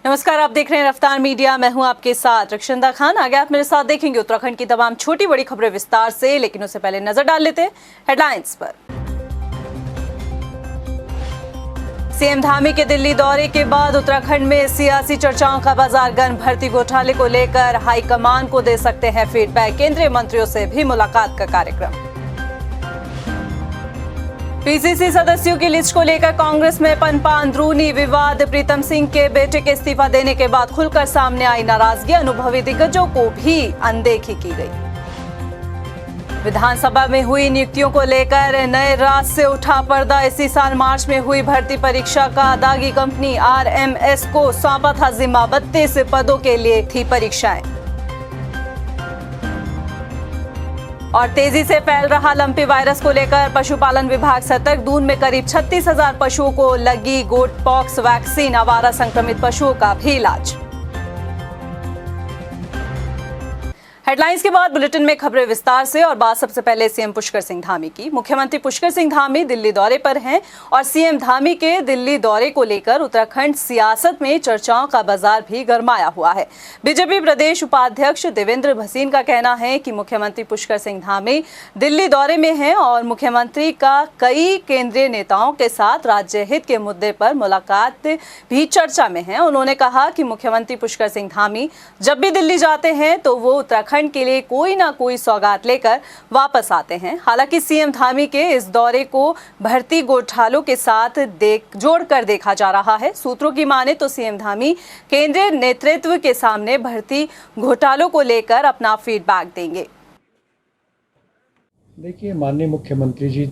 नमस्कार, आप देख रहे हैं रफ्तार मीडिया। मैं हूं आपके साथ रक्षंदा खान। आगे आप मेरे साथ देखेंगे उत्तराखंड की तमाम छोटी बड़ी खबरें विस्तार से, लेकिन उससे पहले नजर डाल लेते हैं हेडलाइंस पर। सीएम धामी के दिल्ली दौरे के बाद उत्तराखंड में सियासी चर्चाओं का बाजार गर्म। भर्ती घोटाले को लेकर हाईकमान को दे सकते हैं फीडबैक। केंद्रीय मंत्रियों से भी मुलाकात का कार्यक्रम। पीसीसी सदस्यों की लिस्ट को लेकर कांग्रेस में पनपा अंदरूनी विवाद। प्रीतम सिंह के बेटे के इस्तीफा देने के बाद खुलकर सामने आई नाराजगी। अनुभवी दिग्गजों को भी अनदेखी की गई। विधानसभा में हुई नियुक्तियों को लेकर नए राज से उठा पर्दा। इसी साल मार्च में हुई भर्ती परीक्षा का दागी कंपनी आरएमएस को सौंपा था जिम्मा। 32 पदों के लिए थी परीक्षाएं। और तेजी से फैल रहा लंपी वायरस को लेकर पशुपालन विभाग सतर्क। दून में करीब 36,000 पशुओं को लगी गोट पॉक्स वैक्सीन। आवारा संक्रमित पशुओं का भी इलाज। हेडलाइंस के बाद बुलेटिन में खबरें विस्तार से। और बात सबसे पहले सीएम पुष्कर सिंह धामी की। मुख्यमंत्री पुष्कर सिंह धामी दिल्ली दौरे पर हैं और सीएम धामी के दिल्ली दौरे को लेकर उत्तराखंड सियासत में चर्चाओं का बाजार भी गरमाया हुआ है। बीजेपी प्रदेश उपाध्यक्ष देवेंद्र भसीन का कहना है कि मुख्यमंत्री पुष्कर सिंह धामी दिल्ली दौरे में हैं और मुख्यमंत्री का कई केंद्रीय नेताओं के साथ राज्य हित के मुद्दे पर मुलाकात भी चर्चा में है। उन्होंने कहा कि मुख्यमंत्री पुष्कर सिंह धामी जब भी दिल्ली जाते हैं तो वो उत्तराखंड के लिए कोई ना कोई सौगात लेकर वापस आते हैं। हालांकि सीएम धामी के इस दौरे को भर्ती घोटालों के साथ जोड़कर देखा जा रहा है। सूत्रों की माने तो सीएम धामी केंद्रीय नेतृत्व के सामने भर्ती घोटालों को लेकर अपना फीडबैक देंगे। देखिए, माननीय मुख्यमंत्री जी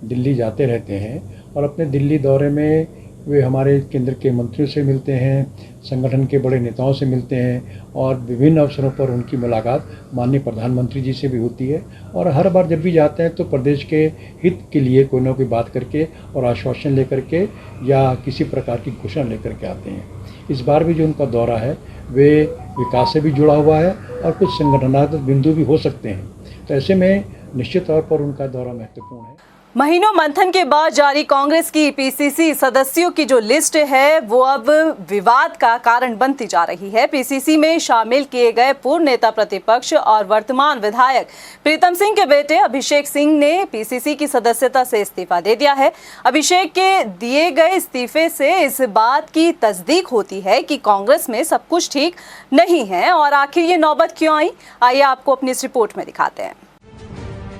दिल्ली जाते रहते हैं और अपने दिल्ली दौरे में वे हमारे केंद्र के मंत्रियों से मिलते हैं, संगठन के बड़े नेताओं से मिलते हैं और विभिन्न अवसरों पर उनकी मुलाकात माननीय प्रधानमंत्री जी से भी होती है। और हर बार जब भी जाते हैं तो प्रदेश के हित के लिए कोई ना कोई बात करके और आश्वासन लेकर के या किसी प्रकार की घोषणा लेकर के आते हैं। इस बार भी जो उनका दौरा है वे विकास से भी जुड़ा हुआ है और कुछ संगठनात्मक बिंदु भी हो सकते हैं। तो ऐसे में निश्चित तौर पर उनका दौरा महत्वपूर्ण है। महीनों मंथन के बाद जारी कांग्रेस की पीसीसी सदस्यों की जो लिस्ट है वो अब विवाद का कारण बनती जा रही है। पीसीसी में शामिल किए गए पूर्व नेता प्रतिपक्ष और वर्तमान विधायक प्रीतम सिंह के बेटे अभिषेक सिंह ने पीसीसी की सदस्यता से इस्तीफा दे दिया है। अभिषेक के दिए गए इस्तीफे से इस बात की तस्दीक होती है कि कांग्रेस में सब कुछ ठीक नहीं है। और आखिर ये नौबत क्यों आई, आइए आपको अपनी इस रिपोर्ट में दिखाते हैं।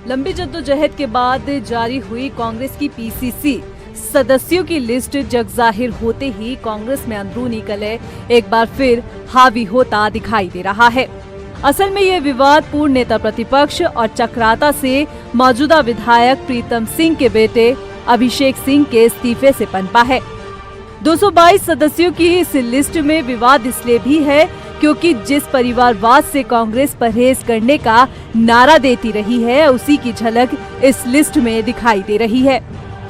लंबी जद्दोजहद के बाद जारी हुई कांग्रेस की पीसीसी सदस्यों की लिस्ट जगजाहिर होते ही कांग्रेस में अंदरूनी कलह एक बार फिर हावी होता दिखाई दे रहा है। असल में ये विवाद पूर्व नेता प्रतिपक्ष और चक्राता से मौजूदा विधायक प्रीतम सिंह के बेटे अभिषेक सिंह के इस्तीफे से पनपा है। 222 सदस्यों की इस लिस्ट में विवाद इसलिए भी है क्योंकि जिस परिवारवाद से कांग्रेस परहेज करने का नारा देती रही है उसी की झलक इस लिस्ट में दिखाई दे रही है।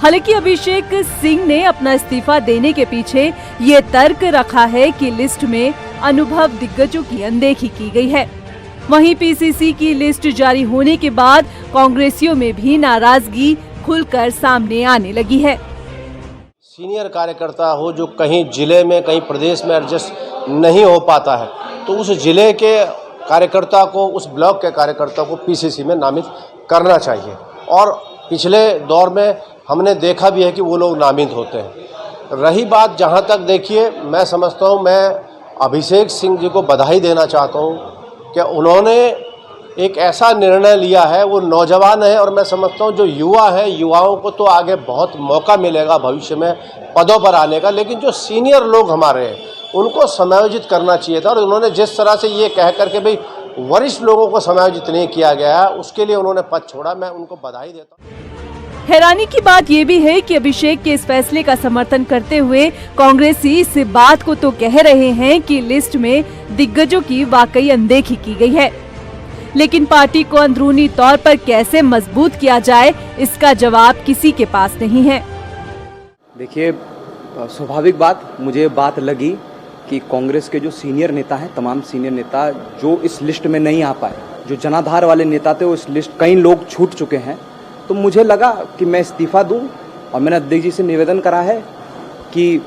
हालांकि अभिषेक सिंह ने अपना इस्तीफा देने के पीछे ये तर्क रखा है कि लिस्ट में अनुभव दिग्गजों की अनदेखी की गई है। वहीं पीसीसी की लिस्ट जारी होने के बाद कांग्रेसियों में भी नाराजगी खुलकर सामने आने लगी है। सीनियर कार्यकर्ता हो जो कहीं जिले में कहीं प्रदेश में एडजस्ट नहीं हो पाता है तो उस जिले के कार्यकर्ता को, उस ब्लॉक के कार्यकर्ता को पीसीसी में नामित करना चाहिए। और पिछले दौर में हमने देखा भी है कि वो लोग नामित होते हैं। रही बात जहाँ तक, देखिए, मैं समझता हूँ, मैं अभिषेक सिंह जी को बधाई देना चाहता हूँ कि उन्होंने एक ऐसा निर्णय लिया है। वो नौजवान है और मैं समझता हूँ जो युवा है, युवाओं को तो आगे बहुत मौका मिलेगा भविष्य में पदों पर आने का, लेकिन जो सीनियर लोग हमारे हैं उनको समायोजित करना चाहिए था। और उन्होंने जिस तरह से ये कह करके भाई वरिष्ठ लोगों को समायोजित नहीं किया गया है उसके लिए उन्होंने पद छोड़ा। मैं उनको बधाई देता हूँ। हैरानी की बात ये भी है कि अभिषेक के इस फैसले का समर्थन करते हुए कांग्रेसी इस बात को तो कह रहे हैं कि लिस्ट में दिग्गजों की वाकई अनदेखी की गई है, लेकिन पार्टी को अंदरूनी तौर पर कैसे मजबूत किया जाए इसका जवाब किसी के पास नहीं है। देखिए, स्वाभाविक बात मुझे बात लगी कि कांग्रेस के जो सीनियर नेता हैं, तमाम सीनियर नेता जो इस लिस्ट में नहीं आ पाए, जो जनाधार वाले नेता थे वो इस लिस्ट, कई लोग छूट चुके हैं, तो मुझे लगा कि मैं इस्तीफा दूं। और मैंने अध्यक्ष जी से निवेदन करा है कि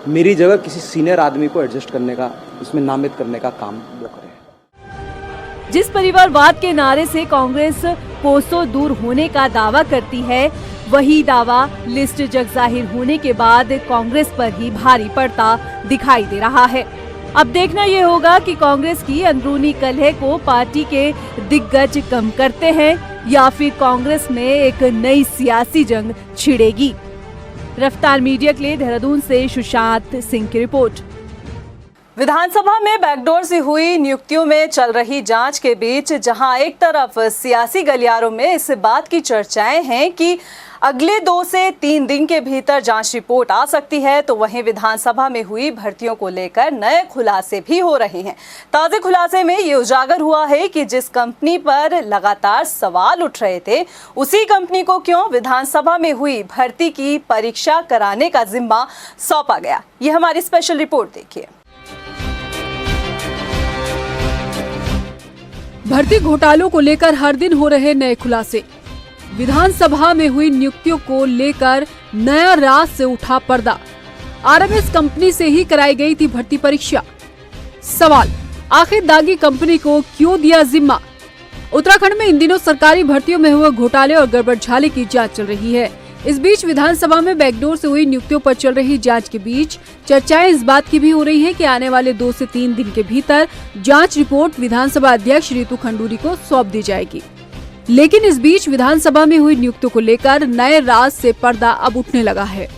मेरी जगह किसी सीनियर आदमी को एडजस्ट करने का, उसमें नामित करने का काम वो करें। जिस परिवारवाद के नारे से कांग्रेस कोसों दूर होने का दावा करती है, वही दावा लिस्ट जगजाहिर होने के बाद कांग्रेस पर ही भारी पड़ता दिखाई दे रहा है। अब देखना ये होगा कि कांग्रेस की अंदरूनी कलह को पार्टी के दिग्गज कम करते हैं या फिर कांग्रेस में एक नई सियासी जंग छिड़ेगी। रफ्तार मीडिया के लिए देहरादून से सुशांत सिंह की रिपोर्ट। विधानसभा में बैकडोर से हुई नियुक्तियों में चल रही जांच के बीच जहां एक तरफ सियासी गलियारों में इस बात की चर्चाएं हैं कि अगले 2 से 3 दिन के भीतर जांच रिपोर्ट आ सकती है, तो वहीं विधानसभा में हुई भर्तियों को लेकर नए खुलासे भी हो रहे हैं। ताजे खुलासे में ये उजागर हुआ है कि जिस कंपनी पर लगातार सवाल उठ रहे थे, उसी कंपनी को क्यों विधानसभा में हुई भर्ती की परीक्षा कराने का जिम्मा सौंपा गया। ये हमारी स्पेशल रिपोर्ट देखिए। भर्ती घोटालों को लेकर हर दिन हो रहे नए खुलासे। विधानसभा में हुई नियुक्तियों को लेकर नया राज से उठा पर्दा। आरएमएस कंपनी से ही कराई गई थी भर्ती परीक्षा। सवाल, आखिर दागी कंपनी को क्यों दिया जिम्मा? उत्तराखंड में इन दिनों सरकारी भर्तियों में हुए घोटाले और गड़बड़झाले की जांच चल रही है। इस बीच विधानसभा में बैकडोर से हुई नियुक्तियों पर चल रही जांच के बीच चर्चाएं इस बात की भी हो रही है कि आने वाले 2 से 3 दिन के भीतर जांच रिपोर्ट विधानसभा अध्यक्ष रितु खंडूरी को सौंप दी जाएगी। लेकिन इस बीच विधानसभा में हुई नियुक्तियों को लेकर नए राज से पर्दा अब उठने लगा है।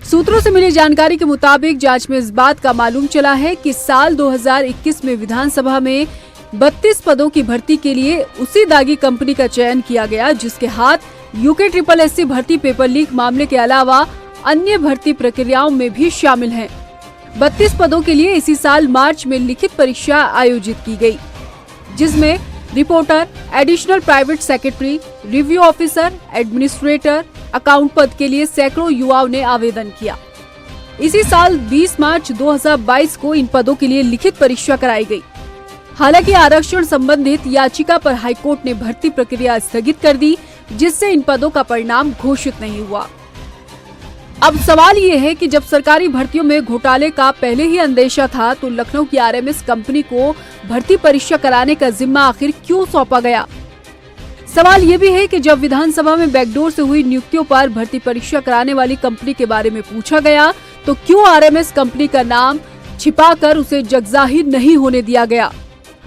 सूत्रों से मिली जानकारी के मुताबिक जांच में इस बात का मालूम चला है कि साल 2021 में विधानसभा में 32 पदों की भर्ती के लिए उसी दागी कंपनी का चयन किया गया जिसके हाथ UKSSC भर्ती पेपर लीक मामले के अलावा अन्य भर्ती प्रक्रियाओं में भी शामिल हैं। 32 पदों के लिए इसी साल मार्च में लिखित परीक्षा आयोजित की गई, जिसमें reporter, additional private secretary, review officer, administrator, account पद के लिए सैकड़ों युवाओं ने आवेदन किया। इसी साल 20 मार्च 2022 को इन पदों के लिए लिखित परीक्षा कराई गई। हालांकि आरक्षण संबंधित याचिका पर हाईकोर्ट ने भर्ती प्रक्रिया स्थगित कर दी, जिससे इन पदों का परिणाम घोषित नहीं हुआ। अब सवाल ये है कि जब सरकारी भर्तियों में घोटाले का पहले ही अंदेशा था, तो लखनऊ की आरएमएस कंपनी को भर्ती परीक्षा कराने का जिम्मा आखिर क्यों सौंपा गया? सवाल ये भी है कि जब विधानसभा में बैकडोर से हुई नियुक्तियों पर भर्ती परीक्षा कराने वाली कंपनी के बारे में पूछा गया, तो क्यों आरएमएस कंपनी का नाम छिपाकर उसे जगजाहिर नहीं होने दिया गया?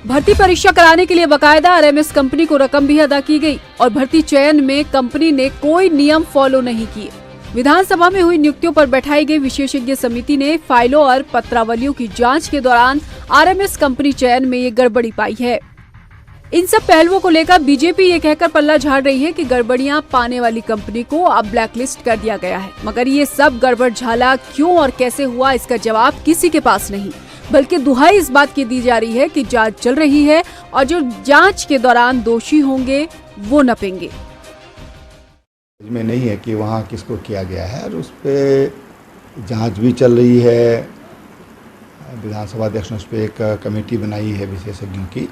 भर्ती परीक्षा कराने के लिए बकायदा आरएमएस कंपनी को रकम भी अदा की गई और भर्ती चयन में कंपनी ने कोई नियम फॉलो नहीं किए। विधानसभा में हुई नियुक्तियों पर बैठाई गई विशेषज्ञ समिति ने फाइलों और पत्रावलियों की जांच के दौरान आरएमएस कंपनी चयन में ये गड़बड़ी पाई है। इन सब पहलुओं को लेकर बीजेपी ये कहकर पल्ला झाड़ रही है कि गड़बड़ियां पाने वाली कंपनी को अब ब्लैकलिस्ट कर दिया गया है, मगर ये सब गड़बड़झाला क्यों और कैसे हुआ, इसका जवाब किसी के पास नहीं, बल्कि दुहाई इस बात की दी जा रही है कि जांच चल रही है और जो जांच के दौरान दोषी होंगे वो नपेंगे। में नहीं है कि वहाँ किसको किया गया है और उस पर जांच भी चल रही है। विधानसभा अध्यक्ष ने उस पर एक कमेटी बनाई है विशेषज्ञों की,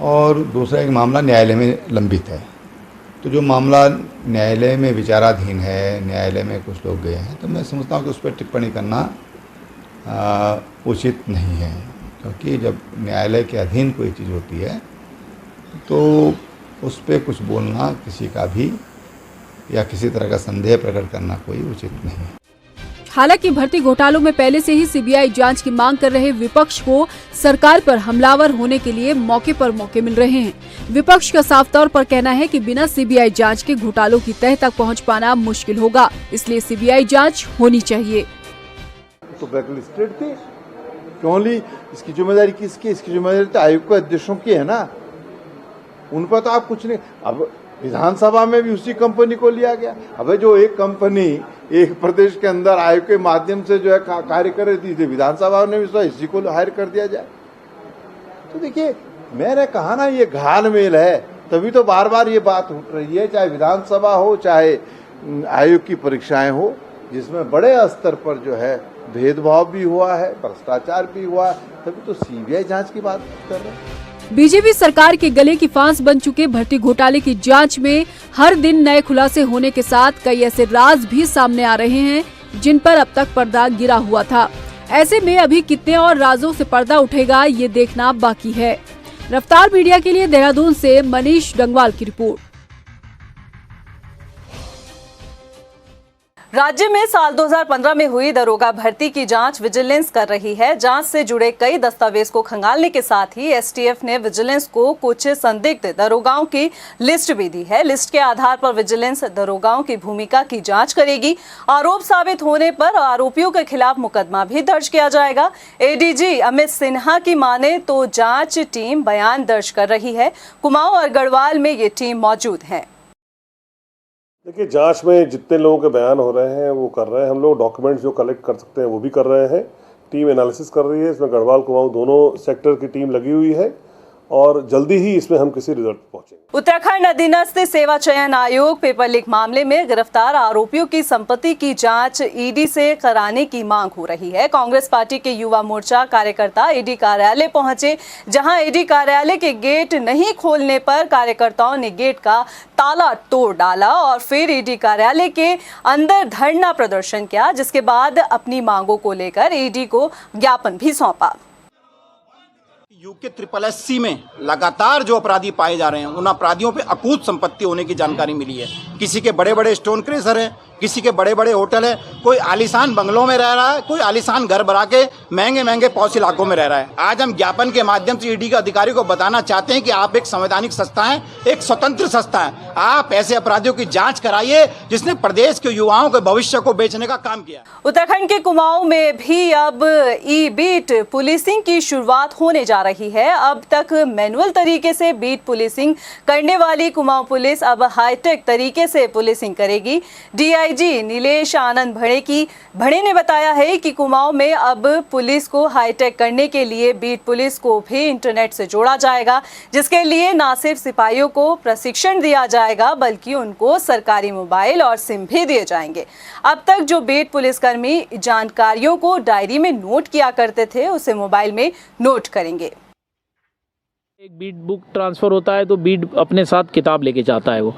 और दूसरा एक मामला न्यायालय में लंबित है। तो जो मामला न्यायालय में विचाराधीन है, न्यायालय में कुछ लोग गए हैं, तो मैं समझता हूँ कि उस पर टिप्पणी करना उचित नहीं है, क्योंकि जब न्यायालय के अधीन कोई चीज़ होती है तो उस पर कुछ बोलना किसी का भी या किसी तरह का संदेह प्रकट करना कोई उचित नहीं है। हालांकि भर्ती घोटालों में पहले से ही सीबीआई जांच की मांग कर रहे विपक्ष को सरकार पर हमलावर होने के लिए मौके पर मौके मिल रहे हैं। विपक्ष का साफ तौर पर कहना है कि बिना सीबीआई जांच के घोटालों की तह तक पहुंच पाना मुश्किल होगा, इसलिए सीबीआई जांच होनी चाहिए। तो ब्लैकलिस्टेड थे, क्यों ली? इसकी जिम्मेदारी किसकी? इसकी जिम्मेदारी तो आयोग के अध्यक्षों की है ना, उन पर तो आप कुछ नहीं। अब विधानसभा में भी उसी कंपनी को लिया गया। अब जो एक कंपनी एक प्रदेश के अंदर आयोग के माध्यम से जो है कार्य कर रही थी, विधानसभा ने भी इसी को हायर कर दिया जाए। तो देखिए, मैंने कहा ना, ये घालमेल है, तभी तो बार बार ये बात उठ रही है, चाहे विधानसभा हो चाहे आयोग की परीक्षाएं हो, जिसमें बड़े स्तर पर जो है भेदभाव भी हुआ है, भ्रष्टाचार भी हुआ है, तभी तो सीबीआई जांच की बात कर रहे हैं। बीजेपी सरकार के गले की फांस बन चुके भर्ती घोटाले की जांच में हर दिन नए खुलासे होने के साथ कई ऐसे राज भी सामने आ रहे हैं जिन पर अब तक पर्दा गिरा हुआ था। ऐसे में अभी कितने और राजों से पर्दा उठेगा ये देखना बाकी है। रफ्तार मीडिया के लिए देहरादून से मनीष डंगवाल की रिपोर्ट। राज्य में साल 2015 में हुई दरोगा भर्ती की जांच विजिलेंस कर रही है। जांच से जुड़े कई दस्तावेज को खंगालने के साथ ही एसटीएफ ने विजिलेंस को कुछ संदिग्ध दरोगाओं की लिस्ट भी दी है। लिस्ट के आधार पर विजिलेंस दरोगाओं की भूमिका की जांच करेगी। आरोप साबित होने पर आरोपियों के खिलाफ मुकदमा भी दर्ज किया जाएगा। एडीजी अमित सिन्हा की माने तो जांच टीम बयान दर्ज कर रही है। कुमाऊं और गढ़वाल में ये टीम मौजूद है। देखिए, जांच में जितने लोगों के बयान हो रहे हैं वो कर रहे हैं। हम लोग डॉक्यूमेंट्स जो कलेक्ट कर सकते हैं वो भी कर रहे हैं। टीम एनालिसिस कर रही है। इसमें गढ़वाल कुमाऊं दोनों सेक्टर की टीम लगी हुई है और जल्दी ही इसमें हम किसी रिजल्ट पहुंचेंगे। उत्तराखंड अधीनस्थ सेवा चयन आयोग पेपर लीक मामले में गिरफ्तार आरोपियों की संपत्ति की जांच ईडी से कराने की मांग हो रही है। कांग्रेस पार्टी के युवा मोर्चा कार्यकर्ता ईडी कार्यालय पहुंचे, जहां ईडी कार्यालय के गेट नहीं खोलने पर कार्यकर्ताओं ने गेट का ताला तोड़ डाला और फिर ईडी कार्यालय के अंदर धरना प्रदर्शन किया, जिसके बाद अपनी मांगों को लेकर ईडी को ज्ञापन भी सौंपा। यूके SSSC में लगातार जो अपराधी पाए जा रहे हैं, उन अपराधियों पे अकूत संपत्ति होने की जानकारी मिली है। किसी के बड़े बड़े स्टोन क्रेशर है, किसी के बड़े बड़े होटल है, कोई आलीशान बंगलों में रह रहा है, कोई आलीशान घर बना के महंगे महंगे पॉश इलाकों में रह रहा है। आज हम ज्ञापन के माध्यम से ईडी के अधिकारी को बताना चाहते हैं कि आप एक संवैधानिक संस्था हैं, एक स्वतंत्र संस्था है। आप ऐसे अपराधियों की जांच कराइए जिसने प्रदेश के युवाओं के भविष्य को बेचने का काम किया। उत्तराखंड के कुमाऊं में भी अब ई बीट पुलिसिंग की शुरुआत होने जा रही है। अब तक मैनुअल तरीके से बीट पुलिसिंग करने वाली कुमाऊं पुलिस अब हाईटेक तरीके से पुलिसिंग करेगी। डीआईजी नीलेश आनंद भड़े ने बताया है कि कुमाऊं में अब पुलिस को हाईटेक करने के लिए बीट पुलिस को भी इंटरनेट से जोड़ा जाएगा, जिसके लिए न सिर्फ सिपाहियों को प्रशिक्षण दिया जाएगा बल्कि उनको सरकारी मोबाइल और सिम भी दिए जाएंगे। अब तक जो बीट पुलिसकर्मी जानकारियों को डायरी में नोट किया करते थे, उसे मोबाइल में नोट करेंगे। एक बीट बुक ट्रांसफ़र होता है तो बीट अपने साथ किताब लेके जाता है वो,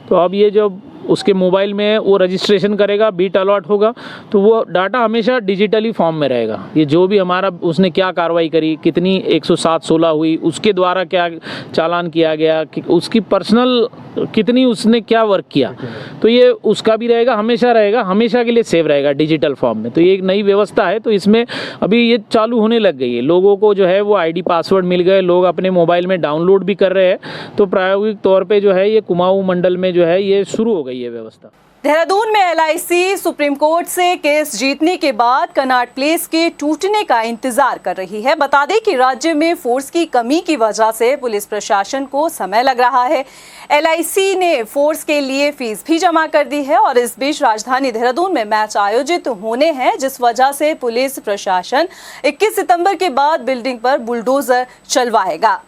तो अब ये जब उसके मोबाइल में वो रजिस्ट्रेशन करेगा, बीट अलॉट होगा, तो वो डाटा हमेशा डिजिटली फॉर्म में रहेगा। ये जो भी हमारा उसने क्या कार्रवाई करी, कितनी 107/16 हुई, उसके द्वारा क्या चालान किया गया, कि उसकी पर्सनल कितनी उसने क्या वर्क किया, तो ये उसका भी रहेगा, हमेशा रहेगा, हमेशा के लिए सेव रहेगा डिजिटल फॉर्म में। तो ये एक नई व्यवस्था है। तो इसमें अभी ये चालू होने लग गई है। लोगों को जो है वो आईडी पासवर्ड मिल गए, लोग अपने मोबाइल में डाउनलोड भी कर रहे हैं। तो प्रायोगिक तौर पे जो है ये कुमाऊं मंडल में जो है ये शुरू हो गई है व्यवस्था। देहरादून में एलआईसी सुप्रीम कोर्ट से केस जीतने के बाद कनॉट प्लेस के टूटने का इंतजार कर रही है। बता दें कि राज्य में फोर्स की कमी की वजह से पुलिस प्रशासन को समय लग रहा है। एलआईसी ने फोर्स के लिए फीस भी जमा कर दी है और इस बीच राजधानी देहरादून में मैच आयोजित होने हैं, जिस वजह से पुलिस प्रशासन 21 सितंबर के बाद बिल्डिंग पर बुलडोजर चलवाएगा।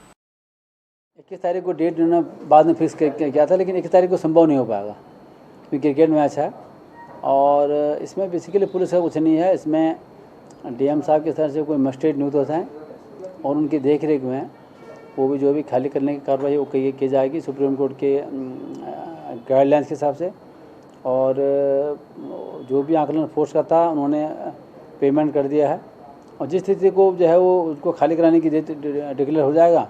21 तारीख को डेट बाद में फिक्स किया था, लेकिन 21 तारीख को संभव नहीं हो पाएगा क्योंकि क्रिकेट मैच है और इसमें बेसिकली पुलिस का कुछ नहीं है। इसमें डीएम साहब की तरफ से कोई मजिस्ट्रेट नियुक्त होता है और उनकी देख रेख में वो भी जो भी खाली करने की कार्रवाई वो की जाएगी सुप्रीम कोर्ट के गाइडलाइंस के हिसाब से। और जो भी आंकलन फोर्स का था उन्होंने पेमेंट कर दिया है और जिस स्थिति को जो है वो उसको खाली कराने की डिक्लेयर हो जाएगा,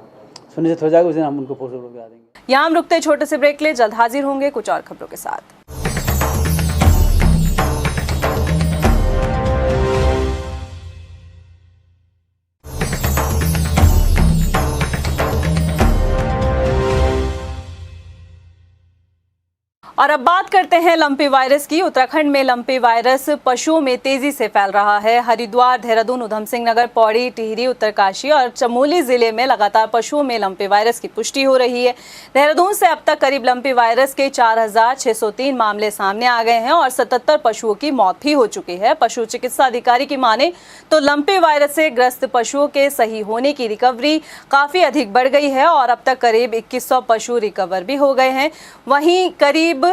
सुनिश्चित हो जाएगा, उस दिन हम उनको फोर्स करा देंगे। यहाँ हम रुकते छोटे से ब्रेक ले, जल्द हाजिर होंगे कुछ और खबरों के साथ। और अब बात करते हैं लंपी वायरस की। उत्तराखंड में लंपी वायरस पशुओं में तेजी से फैल रहा है। हरिद्वार, देहरादून, उधम सिंह नगर, पौड़ी, टिहरी, उत्तरकाशी और चमोली जिले में लगातार पशुओं में लंपी वायरस की पुष्टि हो रही है। देहरादून से अब तक करीब लंपी वायरस के 4603 मामले सामने आ गए हैं और 77 पशुओं की मौत भी हो चुकी है। पशु चिकित्सा अधिकारी की माने तो लंपी वायरस से ग्रस्त पशुओं के सही होने की रिकवरी काफी अधिक बढ़ गई है और अब तक करीब 2100 पशु रिकवर भी हो गए हैं। वहीं करीब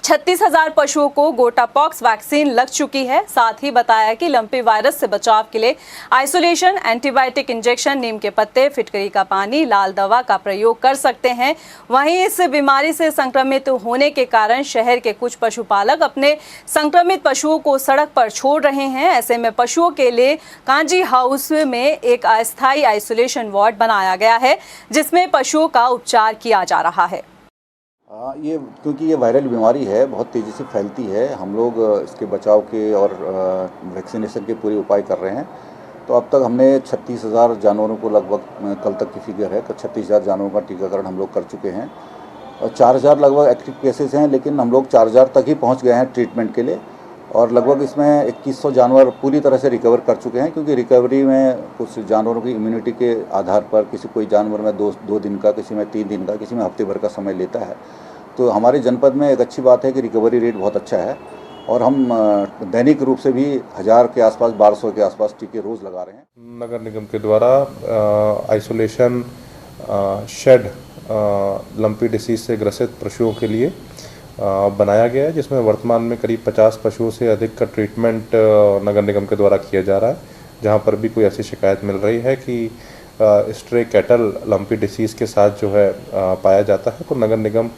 36,000 पशुओं को गोटापॉक्स वैक्सीन लग चुकी है। साथ ही बताया कि लंपी वायरस से बचाव के लिए आइसोलेशन, एंटीबायोटिक इंजेक्शन, नीम के पत्ते, फिटकरी का पानी, लाल दवा का प्रयोग कर सकते हैं। वहीं इस बीमारी से संक्रमित होने के कारण शहर के कुछ पशुपालक अपने संक्रमित पशुओं को सड़क पर छोड़ रहे हैं। ऐसे में पशुओं के लिए कांजी हाउस में एक अस्थायी आइसोलेशन वार्ड बनाया गया है, जिसमें पशुओं का उपचार किया जा रहा है। ये क्योंकि ये वायरल बीमारी है, बहुत तेज़ी से फैलती है। हम लोग इसके बचाव के और वैक्सीनेशन के पूरे उपाय कर रहे हैं। तो अब तक हमने 36,000 जानवरों को, लगभग कल तक की फिगर है, 36,000 जानवरों का टीकाकरण हम लोग कर चुके हैं और 4,000 लगभग एक्टिव केसेस हैं, लेकिन हम लोग 4,000 तक ही पहुंच गए हैं ट्रीटमेंट के लिए। और लगभग इसमें 2100 जानवर पूरी तरह से रिकवर कर चुके हैं, क्योंकि रिकवरी में कुछ जानवरों की इम्यूनिटी के आधार पर कोई जानवर में 2 दिन का, किसी में 3 दिन का, किसी में हफ्ते भर का समय लेता है। तो हमारे जनपद में एक अच्छी बात है कि रिकवरी रेट बहुत अच्छा है और हम दैनिक रूप से भी 1000 के आसपास, 1200 के आसपास टीके रोज़ लगा रहे हैं। नगर निगम के द्वारा आइसोलेशन शेड लंपी डिसीज से ग्रसित पशुओं के लिए बनाया गया है, जिसमें वर्तमान में करीब 50 पशुओं से अधिक का ट्रीटमेंट नगर निगम के द्वारा किया जा रहा है। जहां पर भी कोई ऐसी शिकायत मिल रही है कि स्ट्रे कैटल लंपी डिसीज़ के साथ जो है पाया जाता है, तो नगर निगम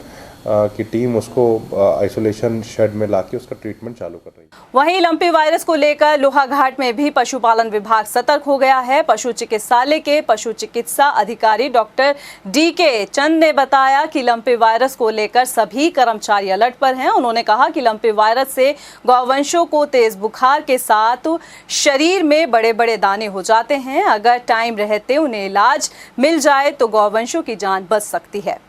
की टीम उसको आइसोलेशन शेड में लाके उसका ट्रीटमेंट चालू कर रही है। वहीं लंपी वायरस को लेकर लोहाघाट में भी पशुपालन विभाग सतर्क हो गया है। पशु चिकित्सालय के पशु चिकित्सा अधिकारी डॉक्टर DK चंद ने बताया कि लंपी वायरस को लेकर सभी कर्मचारी अलर्ट पर हैं। उन्होंने कहा कि लंपी वायरस से गौवंशों को तेज बुखार के साथ शरीर में बड़े बड़े दाने हो जाते हैं। अगर टाइम रहते उन्हें इलाज मिल जाए तो गौवंशों की जान बच सकती है।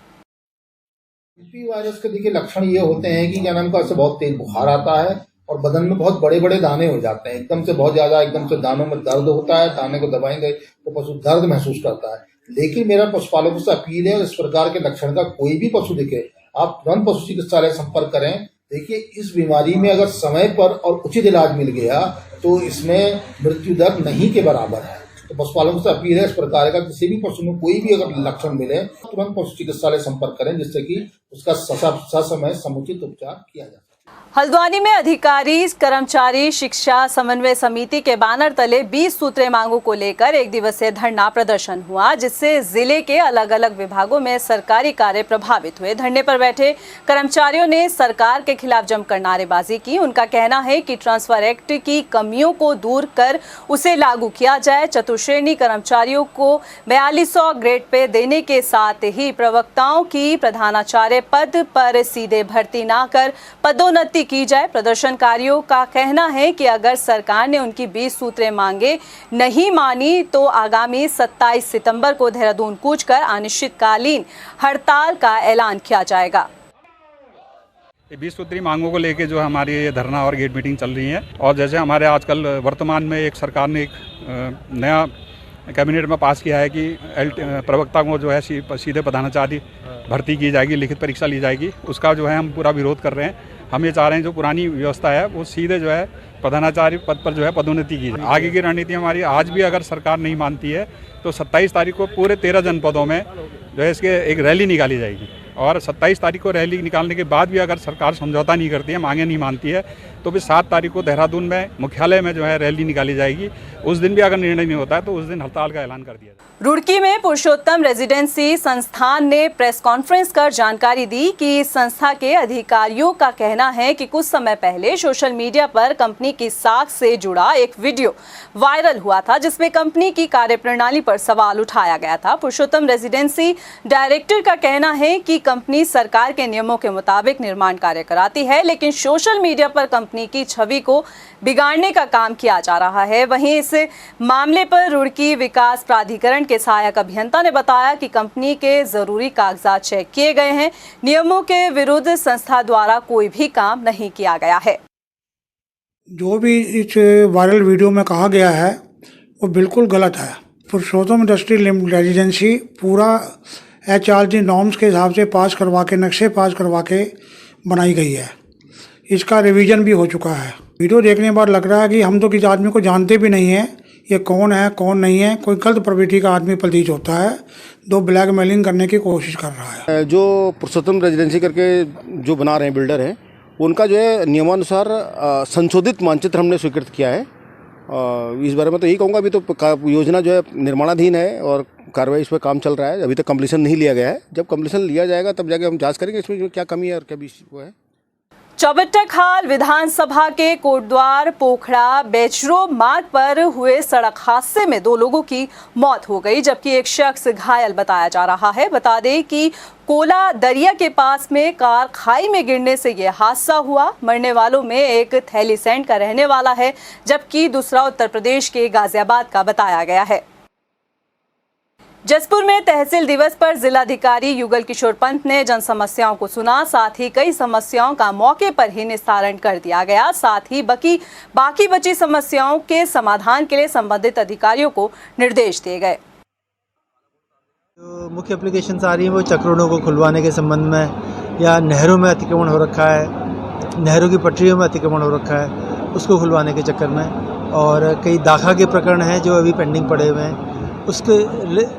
लंपी वायरस के देखिए लक्षण ये होते हैं कि क्या नाम का, ऐसे बहुत तेज बुखार आता है और बदन में बहुत बड़े बड़े दाने हो जाते हैं, एकदम से बहुत ज्यादा, एकदम से दानों में दर्द होता है। दाने को दबाएंगे तो पशु दर्द महसूस करता है। लेकिन मेरा पशुपालकों से अपील है, इस प्रकार के लक्षण का कोई भी पशु दिखे, आप तुरंत पशु चिकित्सालय संपर्क करें। देखिए, इस बीमारी में अगर समय पर और उचित इलाज मिल गया तो इसमें मृत्यु दर नहीं के बराबर है। तो पशुपालकों से अपील है, इस प्रकार का किसी भी पशु में कोई भी अगर लक्षण मिले तुरंत पशु चिकित्सालय संपर्क करें, जिससे कि उसका ससमय समुचित उपचार किया जाए। हल्द्वानी में अधिकारी कर्मचारी शिक्षा समन्वय समिति के बैनर तले 20 सूत्रीय मांगों को लेकर एक दिवसीय धरना प्रदर्शन हुआ, जिससे जिले के अलग अलग विभागों में सरकारी कार्य प्रभावित हुए। धरने पर बैठे कर्मचारियों ने सरकार के खिलाफ जमकर नारेबाजी की। उनका कहना है कि ट्रांसफर एक्ट की कमियों को दूर कर उसे लागू किया जाए। चतुश्रेणी कर्मचारियों को 4200 ग्रेड पे देने के साथ ही प्रवक्ताओं की प्रधानाचार्य पद पर सीधे भर्ती न कर पदोन्नति की जाए। प्रदर्शनकारियों का कहना है कि अगर सरकार ने उनकी 20 सूत्रीय मांगे नहीं मानी तो आगामी 27 सितंबर को देहरादून कूच कर अनिश्चितकालीन हड़ताल का ऐलान किया जाएगा। 20 सूत्री मांगों को लेकर जो हमारी ये धरना और गेट मीटिंग चल रही है, और जैसे हमारे आजकल वर्तमान में एक सरकार ने एक नया कैबिनेट में पास किया है कि प्रवक्ता को जो है सीधे प्रधानाचार्य भर्ती की जाएगी, लिखित परीक्षा ली जाएगी, उसका जो है हम पूरा विरोध कर रहे हैं। हम ये चाह रहे हैं जो पुरानी व्यवस्था है वो सीधे जो है प्रधानाचार्य पद पर जो है पदोन्नति की जाए। आगे की रणनीति हमारी, आज भी अगर सरकार नहीं मानती है तो 27 तारीख को पूरे 13 जनपदों में जो है इसके एक रैली निकाली जाएगी, और 27 तारीख को रैली निकालने के बाद भी अगर सरकार समझौता नहीं करती है, मांगे नहीं मानती है, तो फिर 7 तारीख को देहरादून में मुख्यालय में जो है रैली निकाली जाएगी। उस दिन भी अगर निर्णय नहीं होता है तो उस दिन हड़ताल का ऐलान कर दिया जाए। रुड़की में पुरुषोत्तम रेजिडेंसी संस्थान ने प्रेस कॉन्फ्रेंस कर जानकारी दी कि संस्था के अधिकारियों का कहना है कि कुछ समय पहले सोशल मीडिया पर कंपनी की साख से जुड़ा एक वीडियो वायरल हुआ था, जिसमें कंपनी की कार्यप्रणाली पर सवाल उठाया गया था। पुरुषोत्तम रेजिडेंसी डायरेक्टर का कहना है कि कंपनी सरकार के नियमों के मुताबिक निर्माण कार्य कराती है, लेकिन सोशल मीडिया पर कंपनी की छवि को बिगाड़ने का काम किया जा रहा है। वहीं इस मामले पर रुड़की विकास प्राधिकरण के सहायक अभियंता ने बताया कि कंपनी के जरूरी कागजात चेक किए गए हैं। नियमों के विरुद्ध संस्था द्वारा कोई भी काम नहीं किया गया है। जो भी इस वायरल वीडियो में कहा गया है वो बिल्कुल गलत है। पुरुषोत्तम इंडस्ट्रियल रेजिडेंसी पूरा HRG नॉर्म्स के हिसाब से पास करवा के, नक्शे पास करवा के बनाई गई है। इसका रिवीजन भी हो चुका है। वीडियो देखने के बाद लग रहा है कि हम तो किसी आदमी को जानते भी नहीं हैं, ये कौन है कौन नहीं है, कोई गलत प्रवृत्ति का आदमी प्रतीत होता है, दो ब्लैकमेलिंग करने की कोशिश कर रहा है। जो पुरुषोत्तम रेजिडेंसी करके जो बना रहे हैं बिल्डर हैं, उनका जो है नियमानुसार संशोधित मानचित्र हमने स्वीकृत किया है। इस बारे में तो यही कहूँगा, अभी तो योजना जो है निर्माणाधीन है और कार्रवाई इस पर काम चल रहा है, अभी तक कंप्लीशन नहीं लिया गया है। जब कंप्लीशन लिया जाएगा तब जाके हम जांच करेंगे इसमें क्या कमी है और क्या वो है। चौबट्टाखाल विधानसभा के कोटद्वार पोखड़ा बेचरो मार्ग पर हुए सड़क हादसे में 2 लोगों की मौत हो गई, जबकि एक शख्स घायल बताया जा रहा है। बता दें कि कोला दरिया के पास में कार खाई में गिरने से यह हादसा हुआ। मरने वालों में एक थैलीसैंड का रहने वाला है, जबकि दूसरा उत्तर प्रदेश के गाजियाबाद का बताया गया है। जसपुर में तहसील दिवस पर जिलाधिकारी युगल किशोर पंत ने जन समस्याओं को सुना, साथ ही कई समस्याओं का मौके पर ही निस्तारण कर दिया गया। साथ ही बाकी बची समस्याओं के समाधान के लिए संबंधित अधिकारियों को निर्देश दिए गए। जो मुख्य एप्लीकेशन आ रही है वो चक रोडों को खुलवाने के संबंध में, या नहरों में अतिक्रमण हो रखा है, नहरों की पटरियों में अतिक्रमण हो रखा है, उसको खुलवाने के चक्कर में, और कई दाखा के प्रकरण हैं जो अभी पेंडिंग पड़े हुए हैं, उसके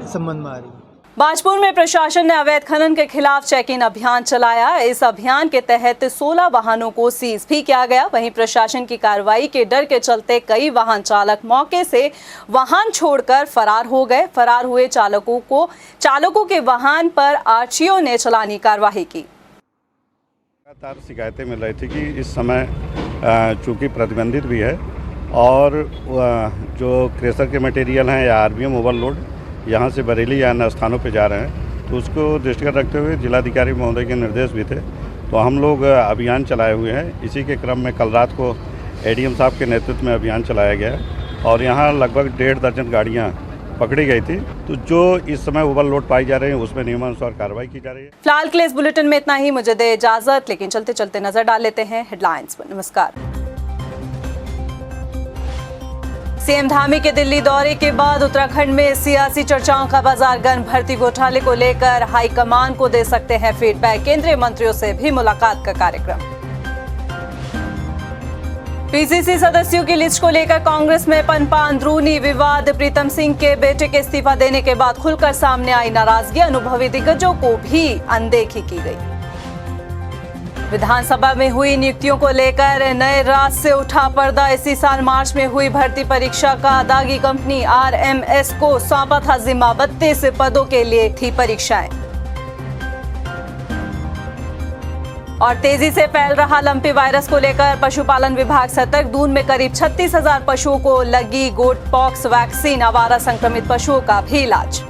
संबंध में आ रही है। बाजपुर में प्रशासन ने अवैध खनन के खिलाफ चेक इन अभियान चलाया। इस अभियान के तहत 16 वाहनों को सीज भी किया गया। वहीं प्रशासन की कार्रवाई के डर के चलते कई वाहन चालक मौके से वाहन छोड़कर फरार हो गए। फरार हुए चालकों के वाहन पर आरटीओ ने चालानी कार्रवाई की। लगातार शिकायतें मिल रही थी कि इस समय चूंकि प्रतिबंधित भी है और जो क्रेशर के मटेरियल हैं या आरबीएम ओवरलोड यहाँ से बरेली या अन्य स्थानों पे जा रहे हैं, तो उसको दृष्टिगत रखते हुए जिलाधिकारी महोदय के निर्देश भी थे, तो हम लोग अभियान चलाए हुए हैं। इसी के क्रम में कल रात को एडीएम साहब के नेतृत्व में अभियान चलाया गया और यहाँ लगभग 1.5 दर्जन गाड़ियाँ पकड़ी गई थी। तो जो इस समय ओवरलोड पाई जा रही है उसमें नियमानुसार कार्रवाई की जा रही है। फिलहाल के लिए इस बुलेटिन में इतना ही। मुझे दे इजाजत, लेकिन चलते चलते नजर डाल लेते हैं हेडलाइंस पर। नमस्कार। सीएम धामी के दिल्ली दौरे के बाद उत्तराखंड में सियासी चर्चाओं का बाजार गर्म। भर्ती घोटाले को लेकर हाईकमान को दे सकते हैं फीडबैक। केंद्रीय मंत्रियों से भी मुलाकात का कार्यक्रम। पीसीसी सदस्यों की लिस्ट को लेकर कांग्रेस में पनपा अंदरूनी विवाद। प्रीतम सिंह के बेटे के इस्तीफा देने के बाद खुलकर सामने आई नाराजगी। अनुभवी दिग्गजों को भी अनदेखी की गई। विधानसभा में हुई नियुक्तियों को लेकर नए राज से उठा पर्दा। इसी साल मार्च में हुई भर्ती परीक्षा का दागी कंपनी आरएमएस को सौंपा था जिम्मा। 32 पदों के लिए थी परीक्षाएं। और तेजी से फैल रहा लंपी वायरस को लेकर पशुपालन विभाग सतर्क। दून में करीब 36,000 पशुओं को लगी गोट पॉक्स वैक्सीन। आवारा संक्रमित पशुओं का भी इलाज।